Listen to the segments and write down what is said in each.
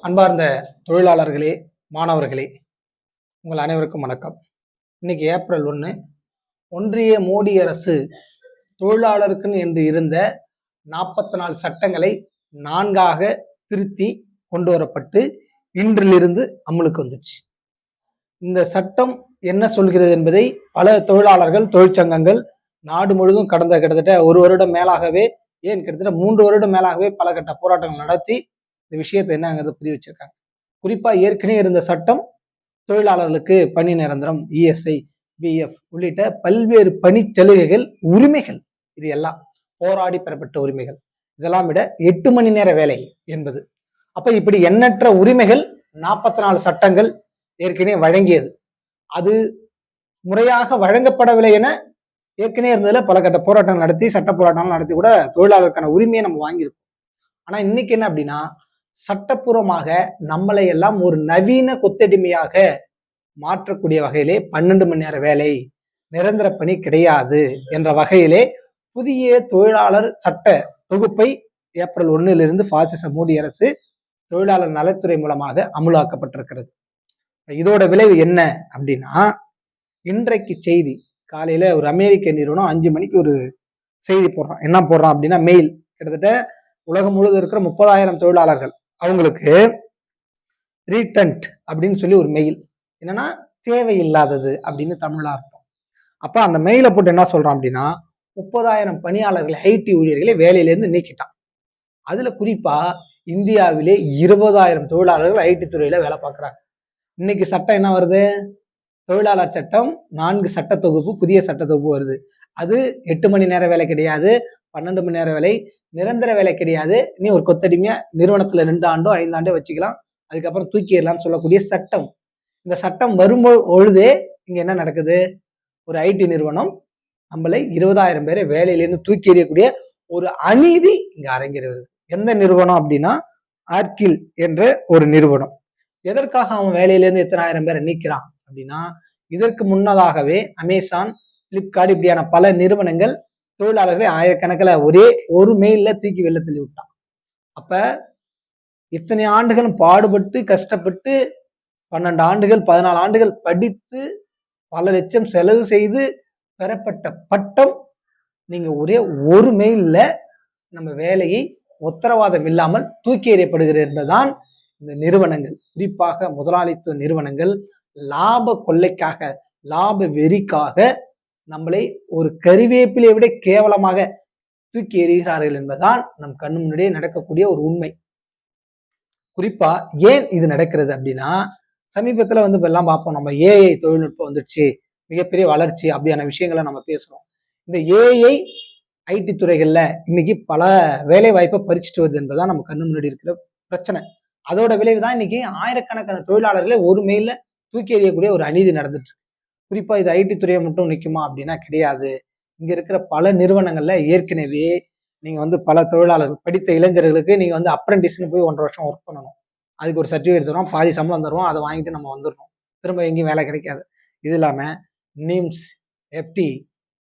அன்பார்ந்த தொழிலாளர்களே, மாணவர்களே, உங்கள் அனைவருக்கும் வணக்கம். இன்னைக்கு ஏப்ரல் 1. ஒன்றிய மோடி அரசு தொழிலாளருக்குன்னு என்று இருந்த 44 சட்டங்களை 4ஆக திருத்தி கொண்டு வரப்பட்டு இன்றிலிருந்து அமலுக்கு வந்துச்சு. இந்த சட்டம் என்ன சொல்கிறது என்பதை பல தொழிலாளர்கள், தொழிற்சங்கங்கள் நாடு முழுவதும் கிட்டத்தட்ட 1 வருடம் மேலாகவே, கிட்டத்தட்ட 3 வருடம் மேலாகவே பல கட்ட போராட்டங்கள் நடத்தி இந்த விஷயத்தை என்னங்கிறத புரிய வச்சிருக்காங்க. குறிப்பா ஏற்கனவே இருந்த சட்டம் தொழிலாளர்களுக்கு பணி நிரந்தரம், இஎஸ்ஐ, பிஎஃப் உள்ளிட்ட பல்வேறு பணி சலுகைகள், உரிமைகள், இது எல்லாம் போராடி பெறப்பட்ட உரிமைகள். இதெல்லாம் விட 8 மணி நேர வேலை என்பது. அப்ப இப்படி எண்ணற்ற உரிமைகள் 44 சட்டங்கள் ஏற்கனவே வழங்கியது. அது முறையாக வழங்கப்படவில்லை என ஏற்கனவே இருந்ததுல பல கட்ட போராட்டம் நடத்தி, சட்ட போராட்டம் நடத்தி கூட தொழிலாளருக்கான உரிமையை நம்ம வாங்கியிருக்கோம். ஆனா இன்னைக்கு என்ன அப்படின்னா, சட்டப்பூர்வமாக நம்மளை எல்லாம் ஒரு நவீன கொத்தடிமையாக மாற்றக்கூடிய வகையிலே 12 மணி நேர வேலை, நிரந்தர பணி கிடையாது என்ற வகையிலே புதிய தொழிலாளர் சட்ட தொகுப்பை ஏப்ரல் 1 பாசிச மோடி அரசு தொழிலாளர் நலத்துறை மூலமாக அமுலாக்கப்பட்டிருக்கிறது. இதோட விளைவு என்ன அப்படின்னா, இன்றைக்கு செய்தி காலையில ஒரு அமெரிக்க நிறுவனம் 5 மணிக்கு ஒரு செய்தி போடுறான். என்ன போடுறான் அப்படின்னா, மெயில், கிட்டத்தட்ட உலகம் முழுவதும் இருக்கிற 30,000 தொழிலாளர்கள், அவங்களுக்கு ரீடன்ட் அப்படின்னு சொல்லி ஒரு மெயில். என்னன்னா தேவையில்லாதது அப்படின்னு தமிழ்ல அர்த்தம். அப்ப அந்த மெயில போட்டு என்ன சொல்றான் அப்படின்னா, 30,000 பணியாளர்கள், ஐடி ஊழியர்களை வேலையிலிருந்து நீக்கிட்டான். அதுல குறிப்பா இந்தியாவிலே 20,000 தொழிலாளர்கள் ஐடி துறையில வேலை பார்க்குறாங்க. இன்னைக்கு சட்டம் என்ன வருது? தொழிலாளர் சட்டம் 4 சட்ட தொகுப்பு, புதிய சட்ட தொகுப்பு வருது. அது 8 மணி நேர வேலை கிடையாது, 12 மணி நேர வேலை, நிரந்தர வேலை கிடையாது. நீ ஒரு கொத்தடிமையா நிறுவனத்துல 2 ஆண்டோ 5 ஆண்டோ வச்சுக்கலாம், அதுக்கப்புறம் தூக்கிடலாம்னு சொல்லக்கூடிய சட்டம். இந்த சட்டம் வரும்பொழுதே இங்க என்ன நடக்குது? ஒரு ஐடி நிறுவனம் நம்மளை 20,000 பேரை வேலையிலிருந்து தூக்கி எறியக்கூடிய ஒரு அநீதி இங்க அரங்கேறுகிறது. எந்த நிறுவனம் அப்படின்னா, ஆர்கில் என்ற ஒரு நிறுவனம். எதற்காக அவன் வேலையிலிருந்து எத்தனை ஆயிரம் பேரை நீக்கிறான் அப்படின்னா, இதற்கு முன்னதாகவே அமேசான், பிளிப்கார்ட் இப்படியான பல நிறுவனங்கள் தொழிலாளர்களை ஆயிரக்கணக்கில் ஒரே ஒரு மெயில்ல தூக்கி வெளில தள்ளி விட்டான். அப்ப இத்தனை ஆண்டுகளும் பாடுபட்டு கஷ்டப்பட்டு 12 ஆண்டுகள் 14 ஆண்டுகள் படித்து பல லட்சம் செலவு செய்து பெறப்பட்ட பட்டம் நீங்க ஒரே ஒரு மெயில்ல நம்ம வேலையை உத்தரவாதம் இல்லாமல் தூக்கி எறியப்படுகிறது என்பதுதான் இந்த நிறுவனங்கள், குறிப்பாக முதலாளித்துவ நிறுவனங்கள் லாப கொள்ளைக்காக, லாப வெறிக்காக நம்மளை ஒரு கறிவேப்பிலை விட கேவலமாக தூக்கி எறிகிறார்கள் என்பதுதான் நம் கண்ணு முன்னாடியே நடக்கக்கூடிய ஒரு உண்மை. குறிப்பா ஏன் இது நடக்கிறது அப்படின்னா, சமீபத்துல இப்ப எல்லாம் பார்ப்போம், நம்ம ஏஐ தொழில்நுட்பம் வந்துடுச்சு, மிகப்பெரிய வளர்ச்சி அப்படியான விஷயங்களை நம்ம பேசுறோம். இந்த ஏஐ ஐடி துறைகள்ல இன்னைக்கு பல வேலை வாய்ப்பை பறிச்சுட்டு வருது என்பதுதான் நம்ம கண்ணு முன்னாடி இருக்கிற பிரச்சனை. அதோட விளைவுதான் இன்னைக்கு ஆயிரக்கணக்கான தொழிலாளர்களை ஒரு மெயில தூக்கி எறியக்கூடிய ஒரு அநீதி நடந்துட்டு இருக்கு. குறிப்பா இது ஐடி துறையை மட்டும் நிற்குமா அப்படின்னா கிடையாது. இங்க இருக்கிற பல நிறுவனங்கள்ல ஏற்கனவே நீங்க பல தொழிலாளர்கள், படித்த இளைஞர்களுக்கு நீங்க அப்ரெண்டிஸ்ன்னு போய் 1.5 வருஷம் ஒர்க் பண்ணணும். அதுக்கு ஒரு சர்டிஃபிகேட் தருவோம், பாதி சம்பளம் தருவோம், அதை வாங்கிட்டு நம்ம வந்துடணும், திரும்ப எங்கேயும் வேலை கிடைக்காது. இது இல்லாம நிம்ஸ், எஃப்டி,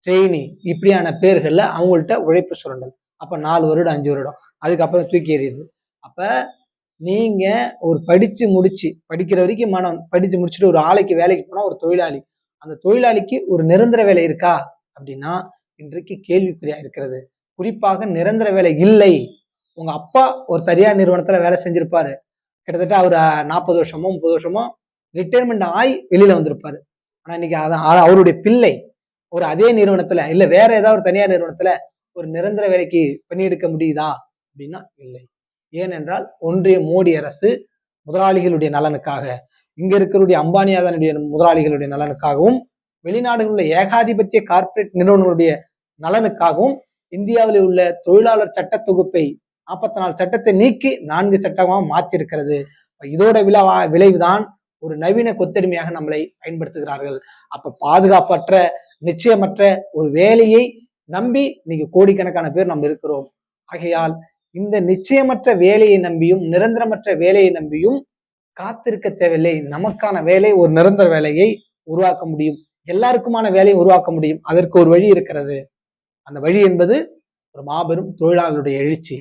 ட்ரெயினி இப்படியான பேர்கள்ல அவங்கள்ட்ட உழைப்பு சுரண்டல். அப்ப 4 வருடம் 5 வருடம், அதுக்கப்புறம் தூக்கி எறியுது. அப்ப நீங்க ஒரு படிக்கிற வரைக்கும் படிச்சு முடிச்சுட்டு ஒரு ஆலைக்கு வேலைக்கு போனா ஒரு தொழிலாளி, அந்த தொழிலாளிக்கு ஒரு நிரந்தர வேலை இருக்கா அப்படின்னா இன்றைக்கு கேள்விக்குறியா இருக்கிறது. குறிப்பாக நிரந்தர வேலை இல்லை. உங்க அப்பா ஒரு தனியார் நிறுவனத்துல வேலை செஞ்சிருப்பாரு, கிட்டத்தட்ட அவர் 40 வருஷமோ 30 வருஷமோ ரிட்டையர்மெண்ட் ஆகி வெளியில வந்திருப்பாரு. ஆனா இன்னைக்கு அவருடைய பிள்ளை ஒரு அதே நிறுவனத்துல இல்ல வேற ஏதாவது ஒரு தனியார் நிறுவனத்துல ஒரு நிரந்தர வேலைக்கு பணியெடுக்க முடியுதா அப்படின்னா இல்லை. ஏனென்றால் ஒன்றிய மோடி அரசு முதலாளிகளுடைய நலனுக்காக, இங்க இருக்கிற அம்பானி அதானுடைய முதலாளிகளுடைய நலனுக்காகவும், வெளிநாடுகளில் உள்ள ஏகாதிபத்திய கார்ப்பரேட் நிறுவனங்களுடைய நலனுக்காகவும் இந்தியாவில் உள்ள தொழிலாளர் சட்ட தொகுப்பை 44 சட்டத்தை நீக்கி 4 சட்டமாக மாற்றி இருக்கிறது. இதோட விளைவுதான் ஒரு நவீன கொத்தடிமையாக நம்மளை பயன்படுத்துகிறார்கள். அப்ப பாதுகாப்பற்ற, நிச்சயமற்ற ஒரு வேலையை நம்பி இன்னைக்கு கோடிக்கணக்கான பேர் நம்ம இருக்கிறோம். ஆகையால் இந்த நிச்சயமற்ற வேலையை நம்பியும் நிரந்தரமற்ற வேலையை நம்பியும் காத்திருக்க தேவையில்லை. நமக்கான வேலை, ஒரு நிரந்தர வேலையை உருவாக்க முடியும், எல்லாருக்குமான வேலையை உருவாக்க முடியும். அதற்கு ஒரு வழி இருக்கிறது. அந்த வழி என்பது ஒரு மாபெரும் தொழிலாளர்களுடைய எழுச்சி,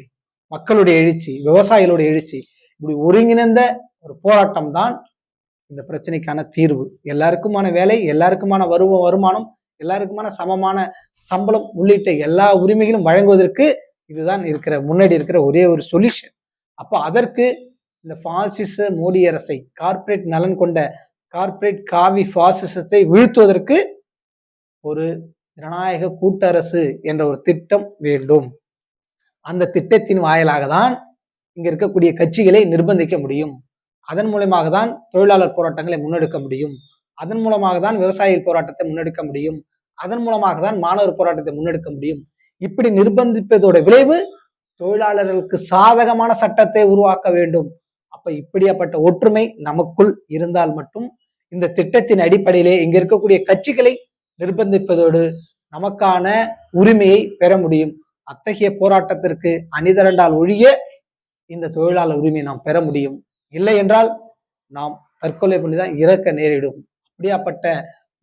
மக்களுடைய எழுச்சி, விவசாயிகளுடைய எழுச்சி. இப்படி ஒருங்கிணைந்த ஒரு போராட்டம் தான் இந்த பிரச்சனைக்கான தீர்வு. எல்லாருக்குமான வேலை, எல்லாருக்குமான வருமானம், எல்லாருக்குமான சமமான சம்பளம் உள்ளிட்ட எல்லா உரிமைகளும் வழங்குவதற்கு இதுதான் முன்னாடி இருக்கிற ஒரே ஒரு சொல்யூஷன். அப்ப அதற்கு இந்த பாசிச மோடி அரசை, கார்ப்பரேட் நலன் கொண்ட கார்ப்பரேட் காவி பாசிசத்தை வீழ்த்துவதற்கு ஒரு ஜனநாயக கூட்டரசு என்ற ஒரு திட்டம் வேண்டும். அந்த திட்டத்தின் வாயிலாக தான் இங்க இருக்கக்கூடிய கட்சிகளை நிர்பந்திக்க முடியும். அதன் மூலமாக தான் தொழிலாளர் போராட்டங்களை முன்னெடுக்க முடியும். அதன் மூலமாக தான் விவசாயிகள் போராட்டத்தை முன்னெடுக்க முடியும். அதன் மூலமாக தான் மாணவர் போராட்டத்தை முன்னெடுக்க முடியும். இப்படி நிர்பந்திப்பதோட விளைவு தொழிலாளர்களுக்கு சாதகமான சட்டத்தை உருவாக்க வேண்டும். அப்ப இப்படியாப்பட்ட ஒற்றுமை நமக்குள் இருந்தால் மட்டும் இந்த திட்டத்தின் அடிப்படையிலே இங்க இருக்கக்கூடிய கட்சிகளை நிர்பந்திப்பதோடு நமக்கான உரிமையை பெற முடியும். அத்தகைய போராட்டத்திற்கு அணிதிரண்டால் ஒழிய இந்த தொழிலாளர் உரிமையை நாம் பெற முடியும். இல்லை என்றால் நாம் தற்கொலை பண்ணிதான் இறக்க நேரிடும். அப்படியாப்பட்ட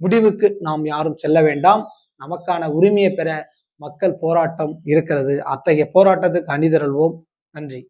முடிவுக்கு நாம் யாரும் செல்ல வேண்டாம். நமக்கான உரிமையை பெற மக்கள் போராட்டம் இருக்கிறது. அத்தகைய போராட்டத்துக்கு அணிதிரள்வோம். நன்றி.